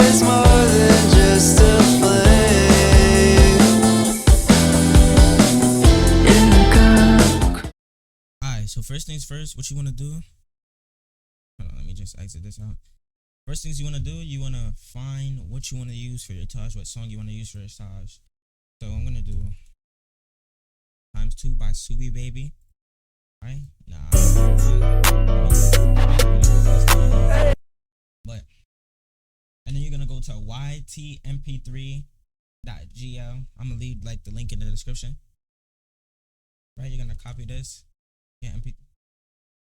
is more than just a flame in the cup. Alright, so first things first, what you wanna do? Hold on, let me just exit this out. First things you wanna do, you wanna find what you wanna use for your Taj, what song you wanna use for your Taj. So I'm gonna do ×2 by Subi Baby. Right? Nah. But and then you're gonna go to ytmp3.gl. I'm gonna leave like the link in the description. Right? You're gonna copy this. Yeah, MP.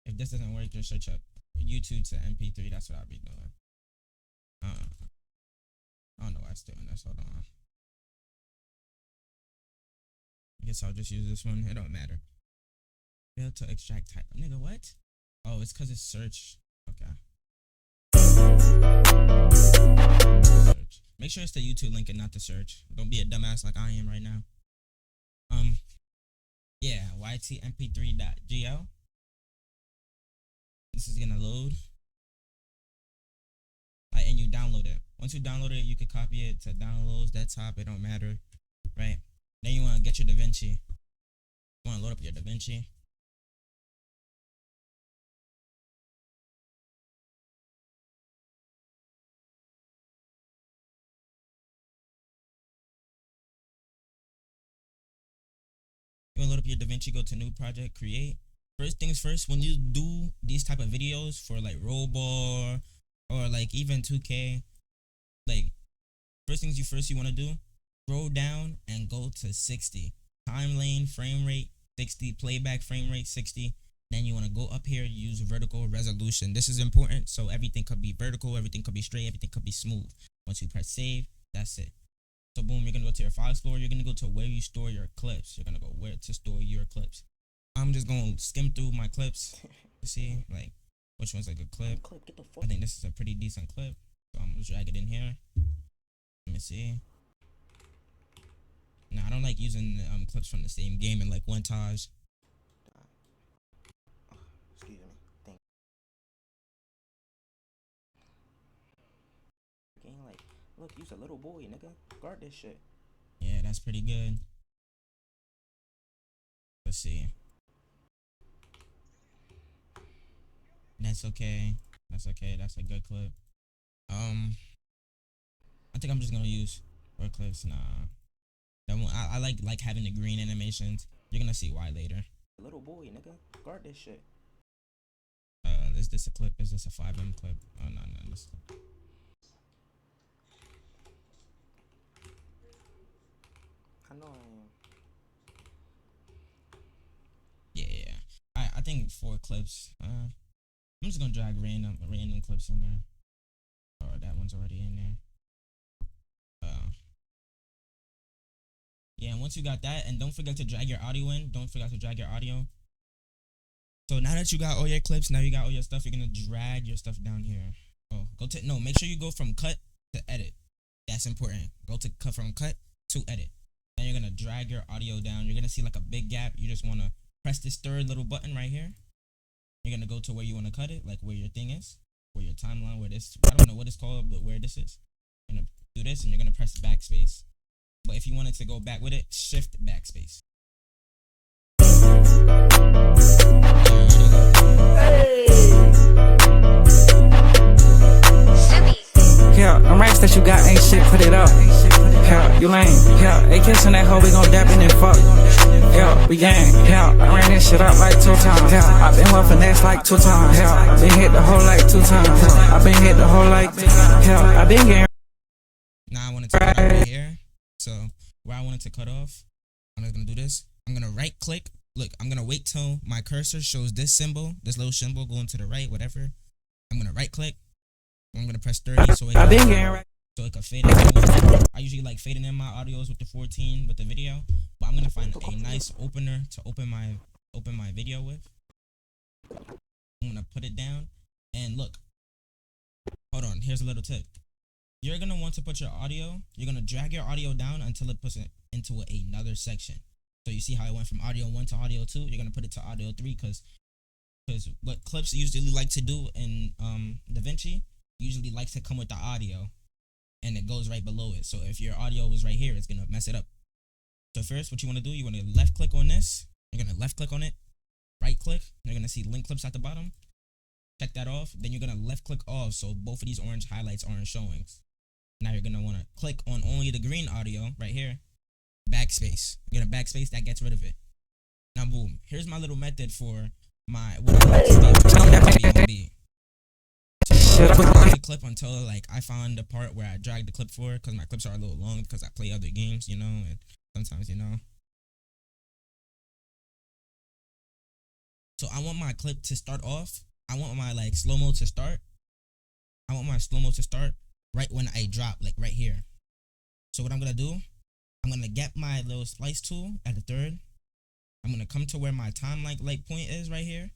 If this doesn't work, just search up YouTube to MP3. That's what I'll be doing. I don't know why it's doing this. Hold on. I guess I'll just use this one. It don't matter. Fail to extract type. Nigga, what? Oh, it's because it's search. Okay. Search. Make sure it's the YouTube link and not the search. Don't be a dumbass like I am right now. Yeah, ytmp3.gl. This is gonna load. And you download it. Once you download it, you can copy it to downloads, desktop, it don't matter. Right? Then you wanna get your Davinci. You wanna load up your Davinci. You wanna load up your Davinci, go to new project, create. First things first, when you do these type of videos for like RoBall or like even 2K, like first things you wanna do, scroll down and go to 60. Time lane, frame rate, 60, playback frame rate, 60. Then you wanna go up here, use vertical resolution. This is important, so everything could be vertical, everything could be straight, everything could be smooth. Once you press save, that's it. So boom, you're gonna go to your file explorer, you're gonna go to where you store your clips. You're gonna go where to store your clips. I'm just gonna skim through my clips to see like which one's a good clip. I think this is a pretty decent clip. So I'm gonna drag it in here. Let me see. Nah, I don't like using clips from the same game in like montage. Excuse me. Thank you. Like, look, you's a little boy, nigga. Guard this shit. Yeah, that's pretty good. Let's see. That's okay. That's okay. That's a good clip. I think I'm just gonna use four clips. Nah, that one, I like having the green animations. You're gonna see why later. Little boy, nigga. Guard this shit. Is this a clip? Is this a 5M clip? Oh no, this. I know I am. Yeah. I think 4 clips. I'm just gonna drag random clips in there. Or that one's already in there. Yeah, and once you got that, and don't forget to drag your audio in. Don't forget to drag your audio. So now that you got all your clips, now you got all your stuff, you're gonna drag your stuff down here. Oh, make sure you go from cut to edit. That's important. Go to from cut to edit. Then you're gonna drag your audio down. You're gonna see like a big gap. You just wanna press this third little button right here. You're gonna go to where you wanna cut it, like where your thing is, where your timeline, where this, I don't know what it's called, but where this is. You're gonna do this and you're gonna press backspace. But if you wanted to go back with it, shift backspace. Yeah, them racks that you got ain't shit, put it up. Yeah, you lame. Yeah, they kissing that hoe, we gon' dap in and fuck. Yeah, we gang. Yeah, I ran this shit up like 2 times. Yeah, I been with finesse like 2 times. Yeah, I been hit the hole like 2 times. Yeah, I been hit the hole like. Yeah, I been getting. Now I wanted to cut off right here. So where I wanted to cut off, I'm just gonna do this. I'm gonna right click. Look, I'm gonna wait till my cursor shows this symbol, this little symbol going to the right, whatever. I'm gonna right click. I'm gonna press 30 so it can fade in. I usually like fading in my audios with the 14 with the video, but I'm gonna find a nice opener to open my video with. I'm gonna put it down and look. Hold on, here's a little tip. You're gonna want to put your audio. You're gonna drag your audio down until it puts it into another section. So you see how it went from audio 1 to audio 2. You're gonna put it to audio 3 because what clips usually like to do in Davinci usually likes to come with the audio. and it goes right below it. So if your audio was right here, it's gonna mess it up. So first, what you want to do, you want to left click on this. You're gonna left click on it, right click. You're gonna see link clips at the bottom. Check that off. Then you're gonna left click off, so both of these orange highlights aren't showing. Now you're gonna want to click on only the green audio right here. Backspace. You're gonna backspace, that gets rid of it. Now boom. Here's my little method for my what I like to be. So I play the clip until like I found the part where I drag the clip forward, because my clips are a little long because I play other games, you know, and sometimes, you know. So I want my clip to start off. I want my like slow-mo to start. I want my slow-mo to start right when I drop, like right here. So what I'm gonna do, I'm gonna get my little splice tool at the third. I'm gonna come to where my timeline light point is right here.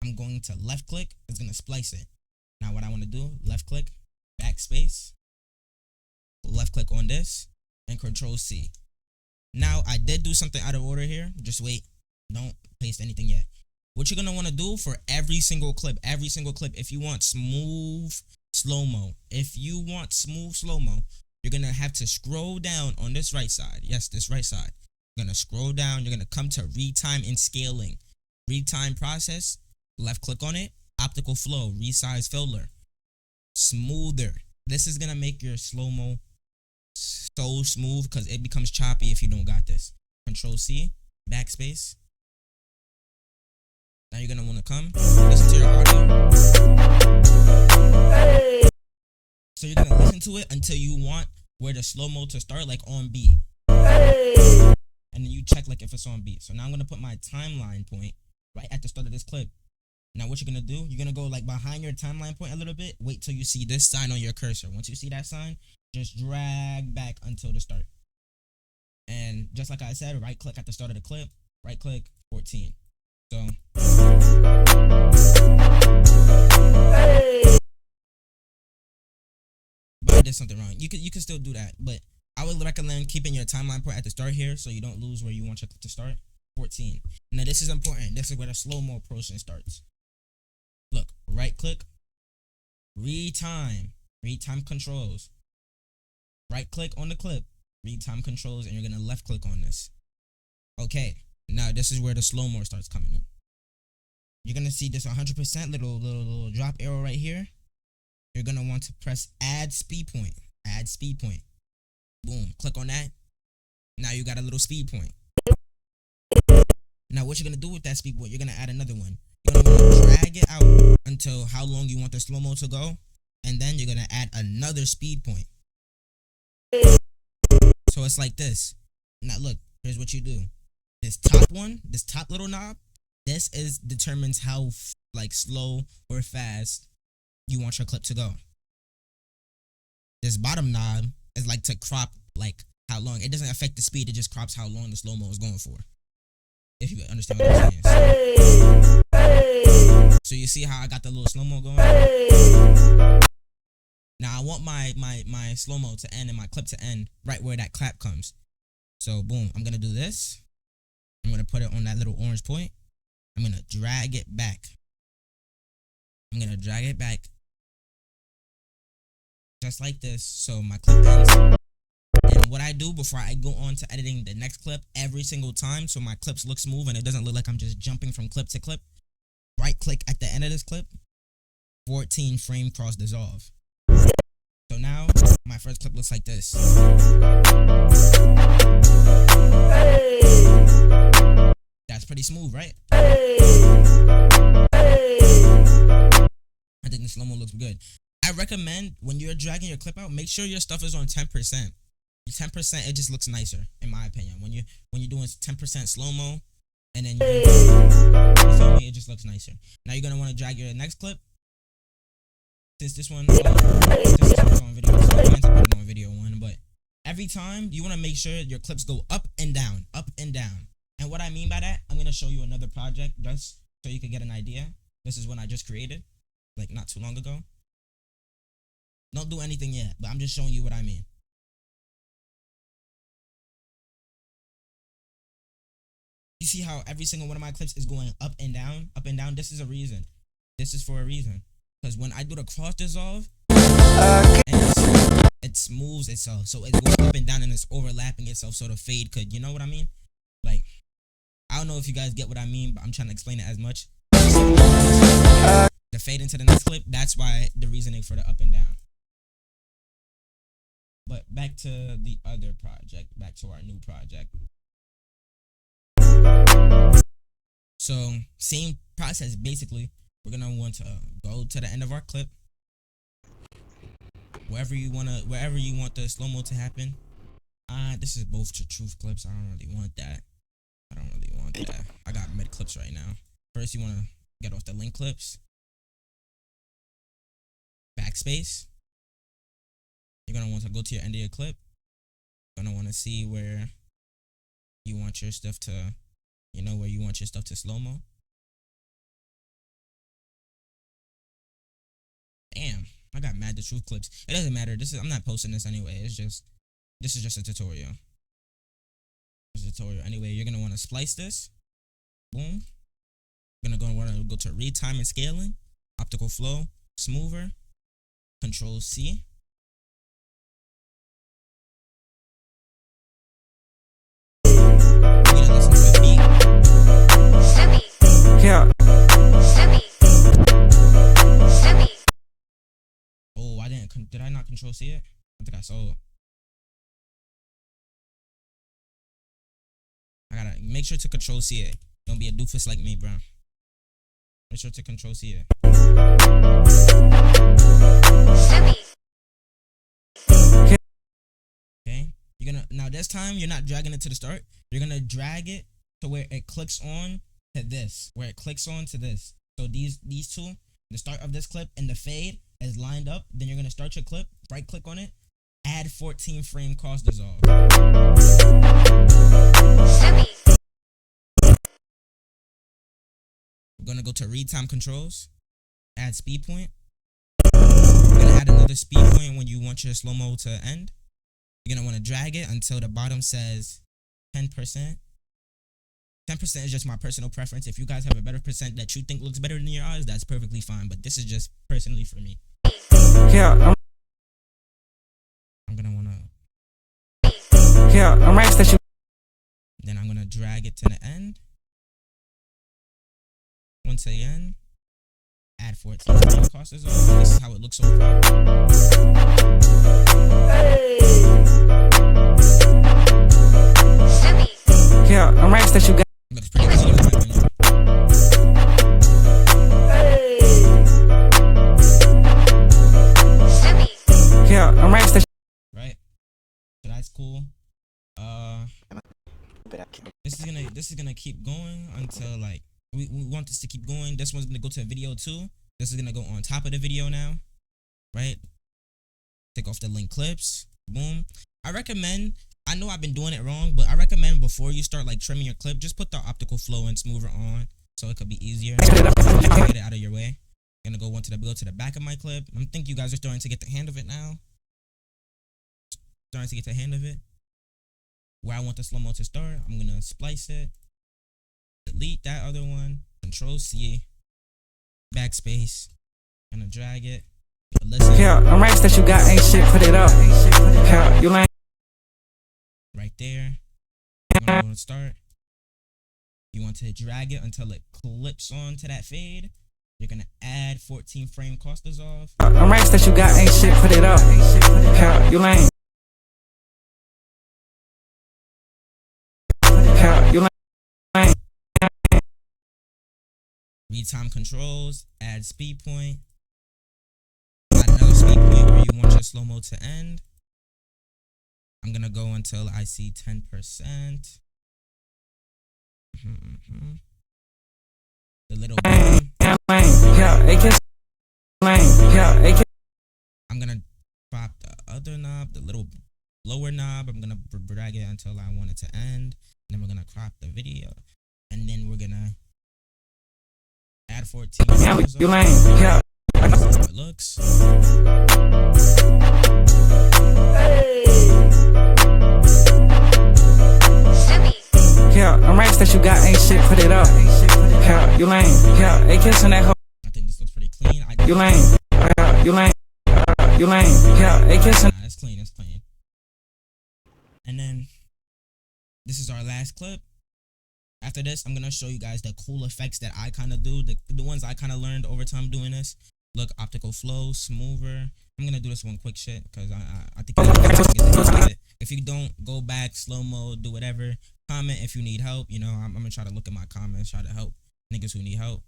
I'm going to left click. It's gonna splice it. Now what I want to do, left click, backspace, left click on this, and Control C. Now I did do something out of order here. Just wait. Don't paste anything yet. What you're gonna want to do for every single clip, if you want smooth slow-mo, you're gonna have to scroll down on this right side. Yes, this right side. You're gonna scroll down. You're gonna come to retime and scaling. Retime process. Left click on it. Optical flow. Resize filter. Smoother. This is gonna make your slow-mo so smooth because it becomes choppy if you don't got this. Control C. Backspace. Now you're gonna want to come listen to your audio. So you're gonna listen to it until you want where the slow-mo to start, like on beat. And then you check like if it's on beat. So now I'm gonna put my timeline point right at the start of this clip. Now what you're gonna do, you're gonna go like behind your timeline point a little bit. Wait till you see this sign on your cursor. Once you see that sign, just drag back until the start. And just like I said, right click at the start of the clip. Right click, 14. So but I did something wrong. You could still do that, but I would recommend keeping your timeline point at the start here so you don't lose where you want your clip to start. 14. Now this is important. This is where the slow-mo portion starts. Look, right click, retime controls. Right click on the clip, retime controls, and you're gonna left click on this. Okay, now this is where the slow-mo starts coming in. You're gonna see this 100% little drop arrow right here. You're gonna want to press add speed point. Add speed point. Boom, click on that. Now you got a little speed point. Now what you're gonna do with that speed point, you're gonna add another one. You're gonna want to drag it out until how long you want the slow-mo to go. And then you're gonna add another speed point. So it's like this. Now look, here's what you do. This top one, this top little knob, this is determines how like slow or fast you want your clip to go. This bottom knob is like to crop like how long. It doesn't affect the speed, it just crops how long the slow-mo is going for. If you understand what I'm saying. So you see how I got the little slow-mo going? Now I want my slow-mo to end and my clip to end right where that clap comes. So boom, I'm gonna do this. I'm gonna put it on that little orange point. I'm gonna drag it back. Just like this, so my clip ends. And what I do before I go on to editing the next clip every single time, so my clips look smooth and it doesn't look like I'm just jumping from clip to clip. Right click at the end of this clip, 14 frame cross dissolve. So now my first clip looks like this. That's pretty smooth, right? I think the slow-mo looks good. I recommend when you're dragging your clip out, make sure your stuff is on 10%. 10%, it just looks nicer, in my opinion. When you're doing 10% slow-mo, and then you feel me, it just looks nicer. Now you're gonna want to drag your next clip. Since this one is on video, so I plan to put it on video one, but every time you want to make sure your clips go up and down, up and down. And what I mean by that, I'm gonna show you another project just so you can get an idea. This is one I just created, like not too long ago. Don't do anything yet, but I'm just showing you what I mean. You see how every single one of my clips is going up and down, up and down? This is a reason. This is for a reason. Because when I do the cross dissolve, and it it smooths itself, so it goes up and down and it's overlapping itself, so the fade could, you know what I mean? Like, I don't know if you guys get what I mean, but I'm trying to explain it as much. The fade into the next clip, that's why the reasoning for the up and down. But back to the other project, back to our new project. So same process basically. We're gonna want to go to the end of our clip. Wherever you want the slow-mo to happen. This is both the truth clips. I don't really want that. I got mid clips right now. First you wanna get off the link clips. Backspace. You're gonna want to go to your end of your clip. You're gonna want to see where you want your stuff to, where you want your stuff to slow-mo. Damn, I got mad the truth clips. It doesn't matter. I'm not posting this anyway. This is just a tutorial. Anyway, you're gonna want to splice this. Boom. You're gonna want to go to read time and scaling, optical flow, smoother, Control C. Yeah. Oh, did I not Control C it? I think I saw it. I gotta make sure to Control C it. Don't be a doofus like me, bro. Make sure to Control C it. Okay. Now this time you're not dragging it to the start. You're gonna drag it to where it clicks on to this. So these two, the start of this clip and the fade is lined up. Then you're gonna start your clip, right click on it, add 14 frame cost dissolve. We're gonna go to read time controls, add speed point. You're gonna add another speed point when you want your slow-mo to end. You're gonna want to drag it until the bottom says 10%. 10% is just my personal preference. If you guys have a better percent that you think looks better in your eyes, that's perfectly fine. But this is just personally for me. Yeah. I'm gonna wanna. Yeah, I'm right that you. Then I'm gonna drag it to the end. Once the end, add 14 frame cost is off. This is how it looks so far. Yeah, I'm right that you got. But it's pretty clean in my opinion. Yeah, I'm right that. Right? So that's cool. This is gonna keep going until like we want this to keep going. This one's gonna go to video 2. This is gonna go on top of the video now. Right? Take off the link clips. Boom. I know I've been doing it wrong, but I recommend before you start like trimming your clip, just put the optical flow and smoother on so it could be easier. Get it out of your way. I'm gonna go to the back of my clip. I think you guys are starting to get the hang of it now. Where I want the slow-mo to start, I'm gonna splice it. Delete that other one. Control C. Backspace. Gonna drag it. Listen. Yeah, I'm right that you got ain't shit. Put it up. Yeah, you lame. Right there. I'm gonna start. You want to drag it until it clips on to that fade. You're gonna add 14 frame cost dissolve. I'm right that you got ain't shit. Put it up. Yeah, you lame. Yeah, you lame. Read time controls. Add speed point. Add another speed point where you want your slow-mo to end. I'm gonna go until I see 10%. The little button. I'm gonna pop the other knob, the little lower knob. I'm gonna drag it until I want it to end. And then we're gonna crop the video. And then we're gonna add 14. You lame. Yeah. That's how it looks. Yeah, I'm right that you got ain't shit. Put it up. Yeah, you lame. Yeah, they kissing that hoe. I think this looks pretty clean. You lame. You lame. You lame. Yeah, they kissing. Nah, it's clean. And then this is our last clip. After this, I'm gonna show you guys the cool effects that I kind of do, the ones I kind of learned over time doing this. Look, optical flow, smoother. I'm gonna do this one quick shit because I think if you don't, go back, slow mo, do whatever. Comment if you need help. You know, I'm gonna try to look at my comments, try to help niggas who need help.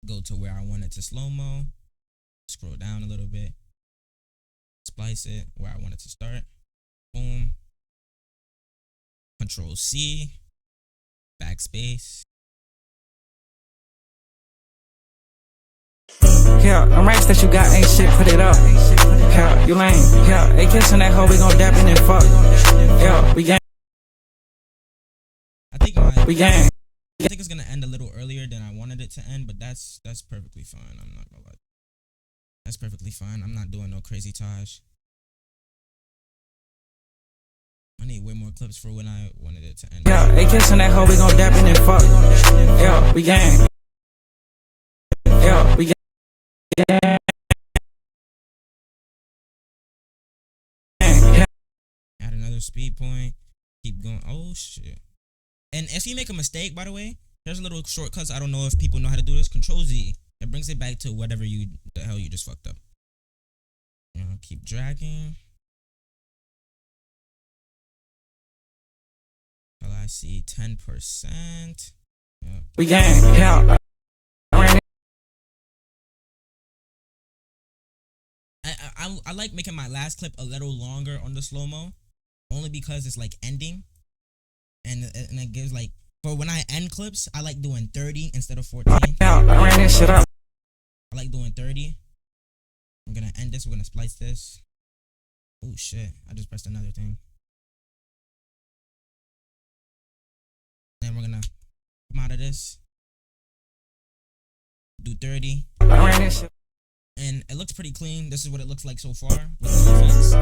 Go to where I want it to slow mo. Scroll down a little bit. Splice it where I want it to start. Boom. Control C. Backspace. Yeah, them racks that you got ain't shit, put it up. Yeah, you lame. Yeah, they kissing that hoe, we gon' dap in and fuck. Yeah, we gang. We gang. I think it's gonna end a little earlier than I wanted it to end, but that's perfectly fine. I'm not gonna lie. That's perfectly fine. I'm not doing no crazy Taj. I need way more clips for when I wanted it to end. Yeah, they kissing that hoe, we gon' dap in and fuck. Yeah, we gang. Yeah, we gang. Add another speed point. Keep going. Oh shit. And if you make a mistake, by the way, there's a little shortcuts. I don't know if people know how to do this. Control Z. It brings it back to whatever the hell you just fucked up. You know, keep dragging. Till I see 10%. Yeah. We gang. Yeah. I like making my last clip a little longer on the slow-mo, only because it's like ending, and it gives like, for when I end clips, I like doing 30 instead of 14. I ran this shit up. I like doing 30. I'm gonna end this. We're gonna splice this. Oh shit! I just pressed another thing. Then we're gonna come out of this. Do 30. I ran this shit. And it looks pretty clean. This is what it looks like so far with the effects.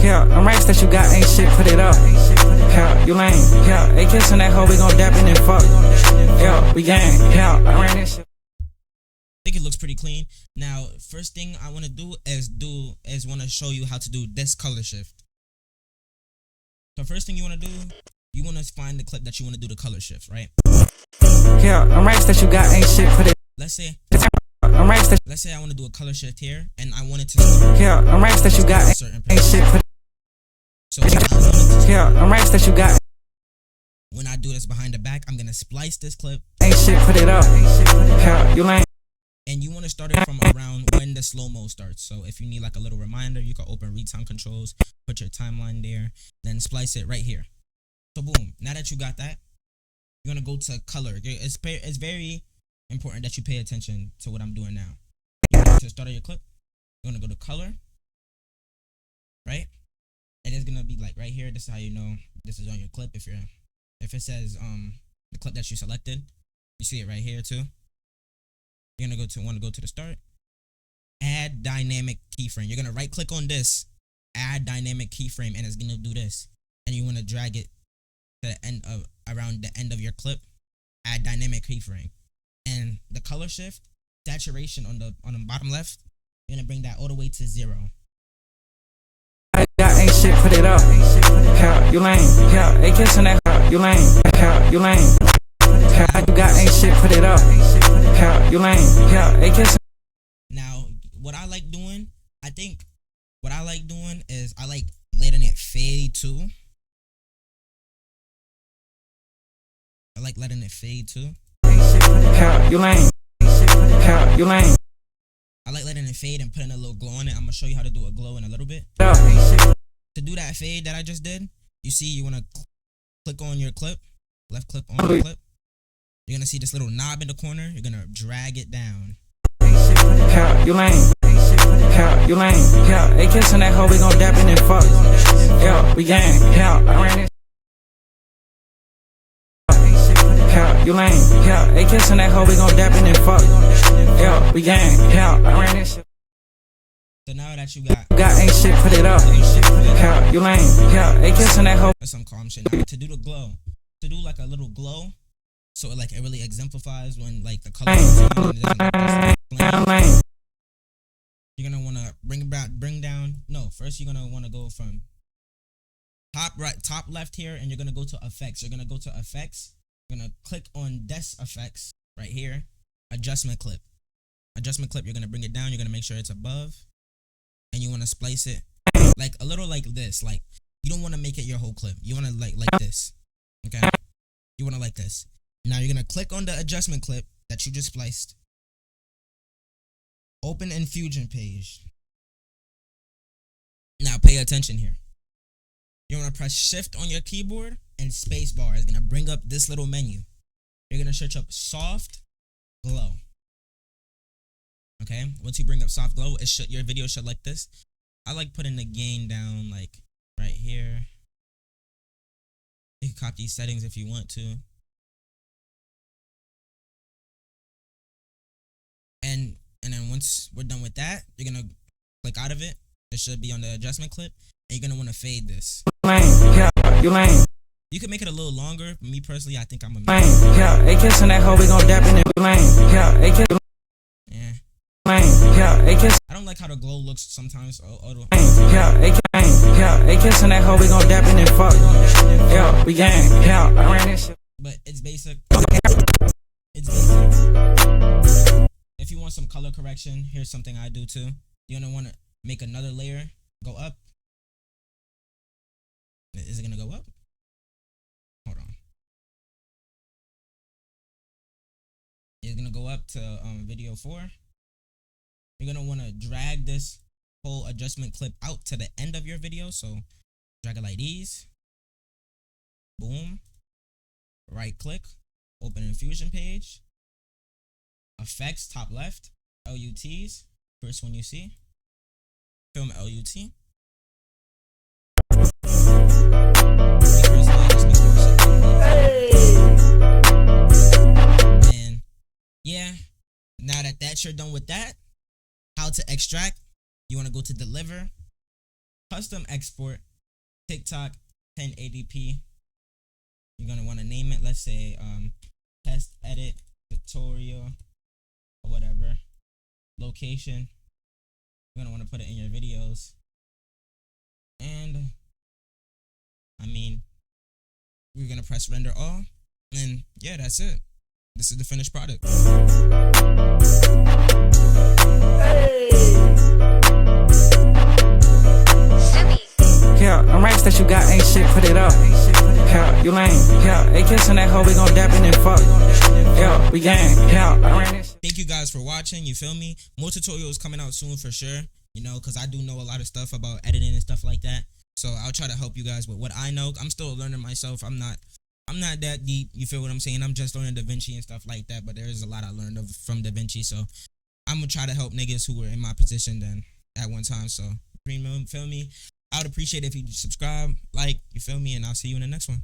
Yeah, them racks that you got ain't shit, put it up. Yeah, you lame. Yeah, they kissing that hoe, we gon' dap in and fuck. Yeah, we gang. Yeah, I ran this shit. I think it looks pretty clean. Now, first thing I want to do is want to show you how to do this color shift. So first thing you want to do, you want to find the clip that you want to do the color shift, right? Yeah, them racks that you got ain't shit, put it. Let's say Let's say I want to do a color shift here, and I want it to start yeah, them racks that you got a certain ain't shit, put it. So I want it to, Yeah, them racks that you got when I do this behind the back, I'm gonna splice this clip, ain't shit, put it up. Yeah, you lame. and you want to start it from around when the slow mo starts. So if you need like a little reminder, you can open retime controls, put your timeline there, then splice it right here. So boom, now that you got that, you're gonna go to color. It's very important that you pay attention to what I'm doing now. To start your clip, you're gonna go to color, right? And it's gonna be like right here. This is how you know this is on your clip. If it says the clip that you selected, you see it right here too. You're gonna want to go to the start, add dynamic keyframe. You're gonna right click on this, add dynamic keyframe, and it's gonna do this. And you want to drag it to the end of around the end of your clip, add dynamic keyframe, and the color shift, saturation on the bottom left, you're gonna bring that all the way to 0. I got ain't shit, put it up. Yeah, you lame. Yeah, they kissing that hoe, you lame. Yeah, you lame. Yeah, you got ain't shit, put it up. Yeah, you lame. Yeah, they kissing. Now, what I like doing, is I like letting it fade too. Yeah, you lame. Yeah, you lame. I like letting it fade and putting a little glow on it. I'm gonna show you how to do a glow in a little bit. Yeah. To do that fade that I just did, you see you wanna click on your clip, left click on the clip. You're gonna see this little knob in the corner. You're gonna drag it down. Yeah, you lame. Yeah, you lame. Yeah, they kissing that hoe, we gon' dap in and fuck. Yeah, we gang. Yeah, I ran this. Yeah, you lame. Yeah, they kissing that hoe, we gon' dap in and fuck. Yeah, we gang. Yeah, I ran this shit. So now that you got ain't shit, put it up. Yeah, you lame. Yeah, they kissing that hoe. that's some calm shit. Now to do the glow, to do like a little glow, So it really exemplifies when like the color is on and it doesn't look this plain. You're gonna want to bring down. No, first you're gonna want to go from top left here, and you're gonna go to effects. You're gonna go to effects. You're gonna click on des effects right here. Adjustment clip. You're gonna bring it down. You're gonna make sure it's above, and you want to splice it like a little like this. Like you don't want to make it your whole clip. You want to like this. Okay. You want to like this. Now you're gonna click on the adjustment clip that you just spliced. Open Infusion page. Now pay attention here. You want to press shift on your keyboard and space bar is going to bring up this little menu. You're going to search up soft glow. Okay. Once you bring up soft glow, your video should like this. I like putting the gain down like right here. You can copy these settings if you want to. And then once we're done with that, you're going to click out of it. It should be on the adjustment clip. And you're going to want to fade this. You lame. You can make it a little longer. Me personally, I think I'm a Lame. Yeah, they kissing that hoe, we gon' dap in it. Lame. Yeah, they kiss. Yeah. Lame. Yeah, they kiss. I don't like how the glow looks sometimes. Yeah, they kissing that hoe, we gon' dap in it. Fuck. Yeah, we gang. Yeah, I ran this shit. But it's basic. It's basic. If you want some color correction, here's something I do too. You're gonna want to make another layer. Go up. Is it gonna go up? Hold on. It's gonna go up to video 4. You're gonna want to drag this whole adjustment clip out to the end of your video. So drag it like these. Boom. Right click. Open Infusion page. Effects top left. LUTs. First one you see. Film LUT. And yeah, now that you're done with that, how to extract, you want to go to deliver, custom export, TikTok 1080p. You're going to want to name it, let's say test edit tutorial or whatever. Location, you're going to want to put it in your videos. And I mean, we're gonna press render all, and yeah, that's it. This is the finished product. Yeah, them racks that you got ain't shit, put it up. Yeah, you lame. Yeah, they kissing that hoe, we gon' dap in it. Fuck. Yeah, we gang. Yeah, I ran this shit. Thank you guys for watching. You feel me? More tutorials coming out soon for sure. You know, because I do know a lot of stuff about editing and stuff like that. So I'll try to help you guys with what I know. I'm still learning myself. I'm not that deep. You feel what I'm saying? I'm just learning Davinci and stuff like that. But there is a lot I learned from Davinci. So I'm gonna try to help niggas who were in my position then at one time. So feel me? I would appreciate it if you subscribe, like, you feel me, and I'll see you in the next one.